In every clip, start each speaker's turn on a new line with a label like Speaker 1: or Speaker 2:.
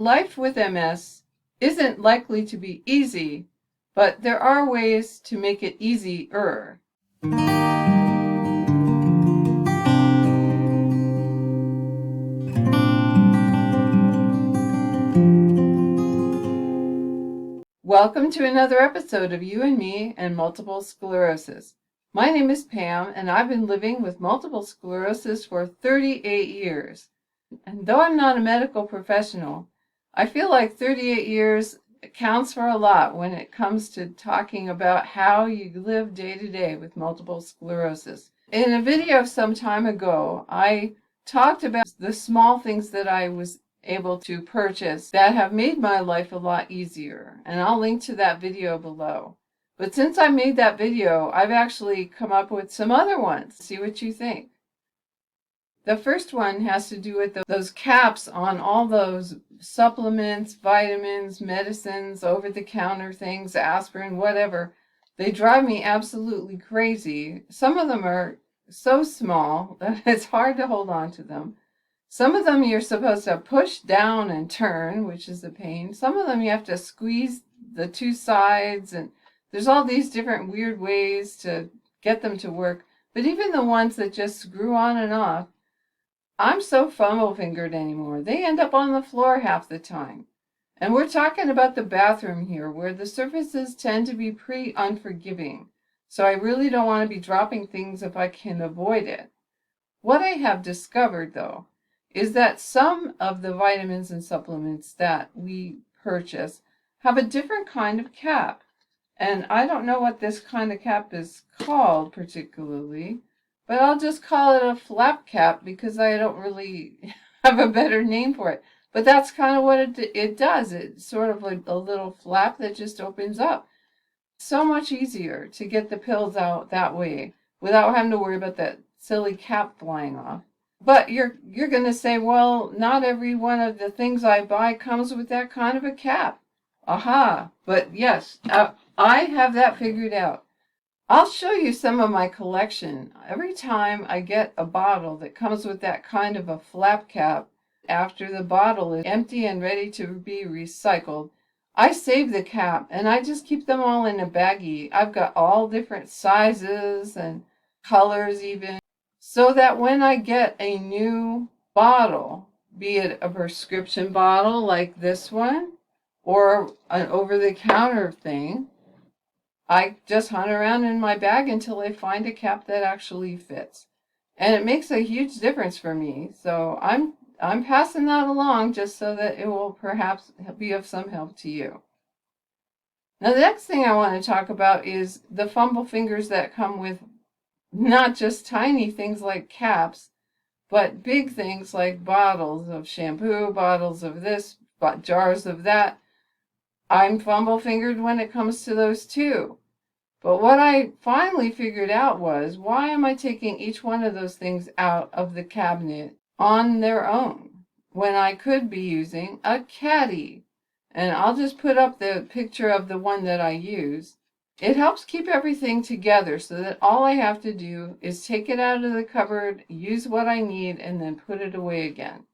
Speaker 1: Life with MS isn't likely to be easy, but there are ways to make it easier. Welcome to another episode of You and Me and Multiple Sclerosis. My name is Pam, and I've been living with multiple sclerosis for 38 years. And though I'm not a medical professional, I feel like 38 years counts for a lot when it comes to talking about how you live day to day with multiple sclerosis. In a video some time ago, I talked about the small things that I was able to purchase that have made my life a lot easier, and I'll link to that video below. But since I made that video, I've actually come up with some other ones. See what you think. The first one has to do with those caps on all those supplements, vitamins, medicines, over-the-counter things, aspirin, whatever. They drive me absolutely crazy. Some of them are so small that it's hard to hold on to them. Some of them you're supposed to push down and turn, which is a pain. Some of them you have to squeeze the two sides, and there's all these different weird ways to get them to work. But even the ones that just screw on and off, I'm so fumble-fingered anymore. They end up on the floor half the time. And we're talking about the bathroom here, where the surfaces tend to be pretty unforgiving. So I really don't want to be dropping things if I can avoid it. What I have discovered, though, is that some of the vitamins and supplements that we purchase have a different kind of cap. And I don't know what this kind of cap is called particularly, but I'll just call it a flap cap because I don't really have a better name for it. But that's kind of what it does. It's sort of like a little flap that just opens up. So much easier to get the pills out that way without having to worry about that silly cap flying off. But you're going to say, well, not every one of the things I buy comes with that kind of a cap. Aha! But yes, I have that figured out. I'll show you some of my collection. Every time I get a bottle that comes with that kind of a flap cap, after the bottle is empty and ready to be recycled, I save the cap and I just keep them all in a baggie. I've got all different sizes and colors even, so that when I get a new bottle, be it a prescription bottle like this one or an over-the-counter thing, I just hunt around in my bag until I find a cap that actually fits. And it makes a huge difference for me. So I'm passing that along just so that it will perhaps be of some help to you. Now the next thing I want to talk about is the fumble fingers that come with not just tiny things like caps, but big things like bottles of shampoo, bottles of this, jars of that. I'm fumble fingered when it comes to those too. But what I finally figured out was, why am I taking each one of those things out of the cabinet on their own when I could be using a caddy? And I'll just put up the picture of the one that I use. It helps keep everything together so that all I have to do is take it out of the cupboard, use what I need, and then put it away again.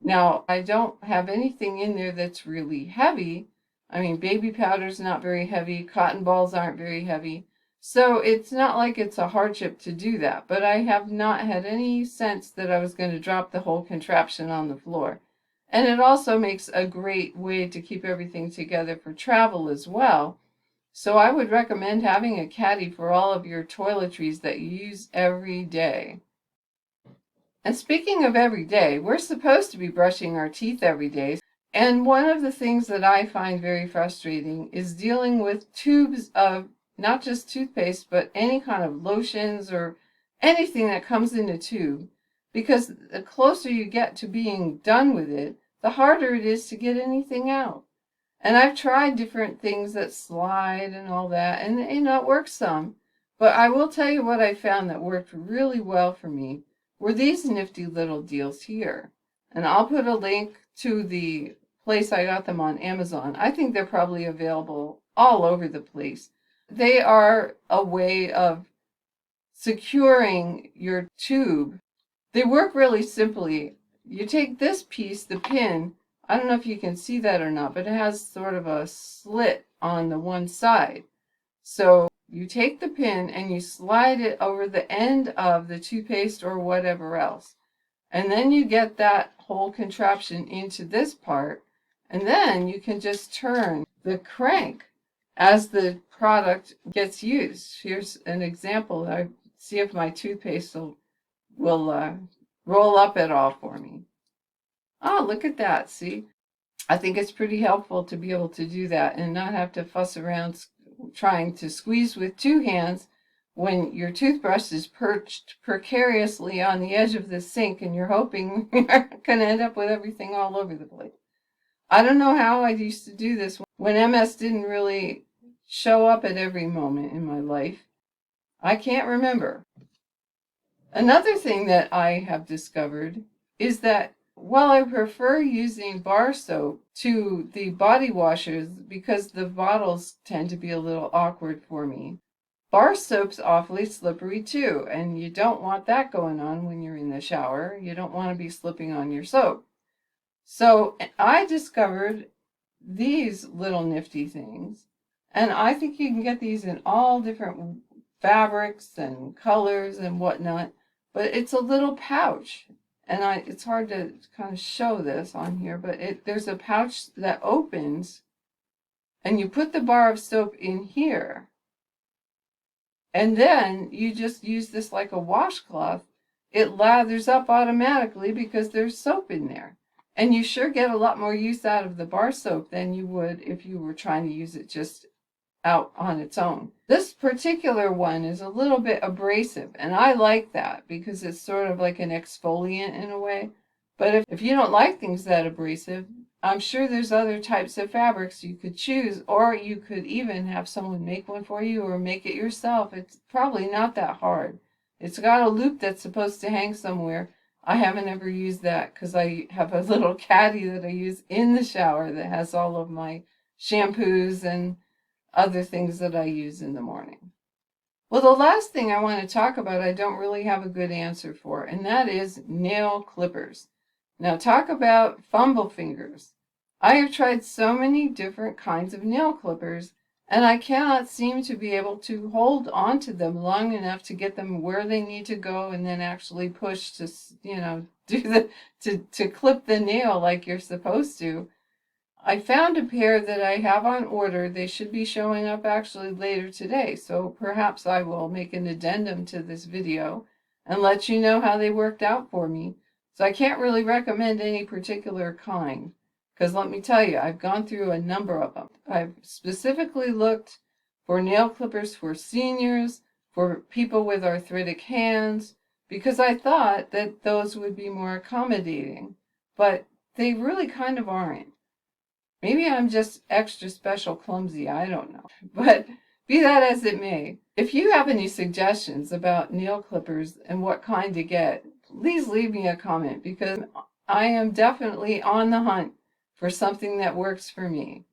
Speaker 1: Now, I don't have anything in there that's really heavy. I mean, baby powder's not very heavy, cotton balls aren't very heavy, so it's not like it's a hardship to do that, but I have not had any sense that I was going to drop the whole contraption on the floor. And it also makes a great way to keep everything together for travel as well. So I would recommend having a caddy for all of your toiletries that you use every day. And speaking of every day, we're supposed to be brushing our teeth every day. And one of the things that I find very frustrating is dealing with tubes of not just toothpaste, but any kind of lotions or anything that comes in a tube. Because the closer you get to being done with it, the harder it is to get anything out. And I've tried different things that slide and all that, and it works some. But I will tell you what I found that worked really well for me were these nifty little deals here. And I'll put a link to the place I got them on Amazon. I think they're probably available all over the place. They are a way of securing your tube. They work really simply. You take this piece, the pin, I don't know if you can see that or not, but it has sort of a slit on the one side. So you take the pin and you slide it over the end of the toothpaste or whatever else. And then you get that whole contraption into this part, and then you can just turn the crank as the product gets used. Here's an example. I see if my toothpaste will roll up at all for me. Oh, look at that. See? I think it's pretty helpful to be able to do that and not have to fuss around trying to squeeze with two hands when your toothbrush is perched precariously on the edge of the sink and you're hoping you're going to end up with everything all over the place. I don't know how I used to do this when MS didn't really show up at every moment in my life. I can't remember. Another thing that I have discovered is that while I prefer using bar soap to the body washers because the bottles tend to be a little awkward for me, bar soap's awfully slippery too, and you don't want that going on when you're in the shower. You don't want to be slipping on your soap. So I discovered these little nifty things, and I think you can get these in all different fabrics and colors and whatnot, but it's a little pouch. And it's hard to kind of show this on here, but there's a pouch that opens, and you put the bar of soap in here, and then you just use this like a washcloth. It lathers up automatically because there's soap in there. And you sure get a lot more use out of the bar soap than you would if you were trying to use it just out on its own. This particular one is a little bit abrasive, and I like that because it's sort of like an exfoliant in a way. But if you don't like things that abrasive, I'm sure there's other types of fabrics you could choose, or you could even have someone make one for you or make it yourself. It's probably not that hard. It's got a loop that's supposed to hang somewhere. I haven't ever used that because I have a little caddy that I use in the shower that has all of my shampoos and other things that I use in the morning. Well, the last thing I want to talk about, I don't really have a good answer for, and that is nail clippers. Now, talk about fumble fingers. I have tried so many different kinds of nail clippers, and I cannot seem to be able to hold on to them long enough to get them where they need to go and then actually push to, to clip the nail like you're supposed to. I found a pair that I have on order. They should be showing up actually later today, so perhaps I will make an addendum to this video and let you know how they worked out for me. So I can't really recommend any particular kind, because let me tell you, I've gone through a number of them. I've specifically looked for nail clippers for seniors, for people with arthritic hands, because I thought that those would be more accommodating, but they really kind of aren't. Maybe I'm just extra special clumsy, I don't know. But be that as it may, if you have any suggestions about nail clippers and what kind to get, please leave me a comment because I am definitely on the hunt for something that works for me.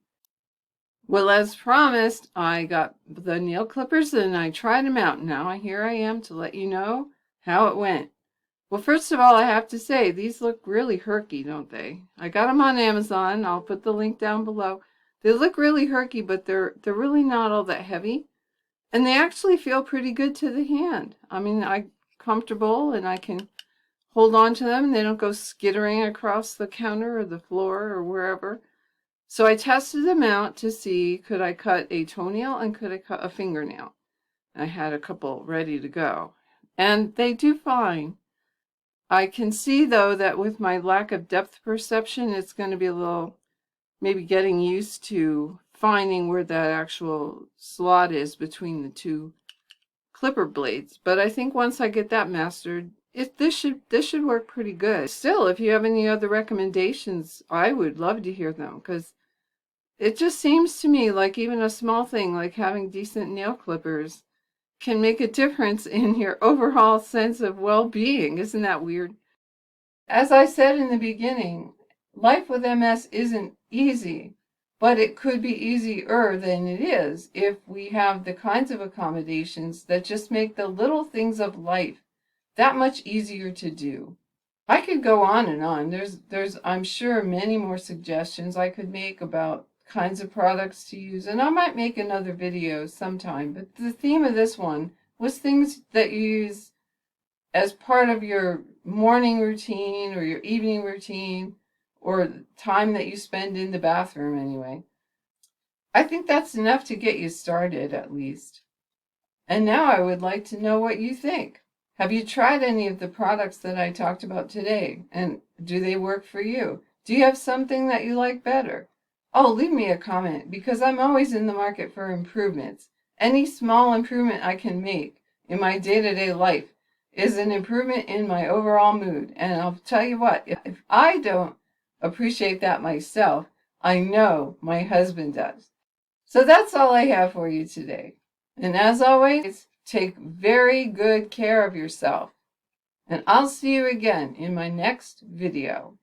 Speaker 1: Well, as promised, I got the nail clippers and I tried them out. Now here I am to let you know how it went. Well, first of all, I have to say, these look really herky, don't they? I got them on Amazon. I'll put the link down below. They look really herky, but they're really not all that heavy. And they actually feel pretty good to the hand. I mean, I'm comfortable and I can hold on to them and they don't go skittering across the counter or the floor or wherever. So I tested them out to see, could I cut a toenail and could I cut a fingernail? I had a couple ready to go. And they do fine. I can see, though, that with my lack of depth perception, it's going to be a little, maybe getting used to finding where that actual slot is between the two clipper blades. But I think once I get that mastered, this should work pretty good. Still, if you have any other recommendations, I would love to hear them, because it just seems to me like even a small thing like having decent nail clippers can make a difference in your overall sense of well-being. Isn't that weird? As I said in the beginning, life with MS isn't easy, but it could be easier than it is if we have the kinds of accommodations that just make the little things of life that much easier to do. I could go on and on. There's I'm sure many more suggestions I could make about kinds of products to use, and I might make another video sometime, but the theme of this one was things that you use as part of your morning routine or your evening routine or time that you spend in the bathroom anyway. I think that's enough to get you started at least. And now I would like to know what you think. Have you tried any of the products that I talked about today? And do they work for you? Do you have something that you like better? Oh, leave me a comment because I'm always in the market for improvements. Any small improvement I can make in my day-to-day life is an improvement in my overall mood. And I'll tell you what, if I don't appreciate that myself, I know my husband does. So that's all I have for you today. And as always, take very good care of yourself. And I'll see you again in my next video.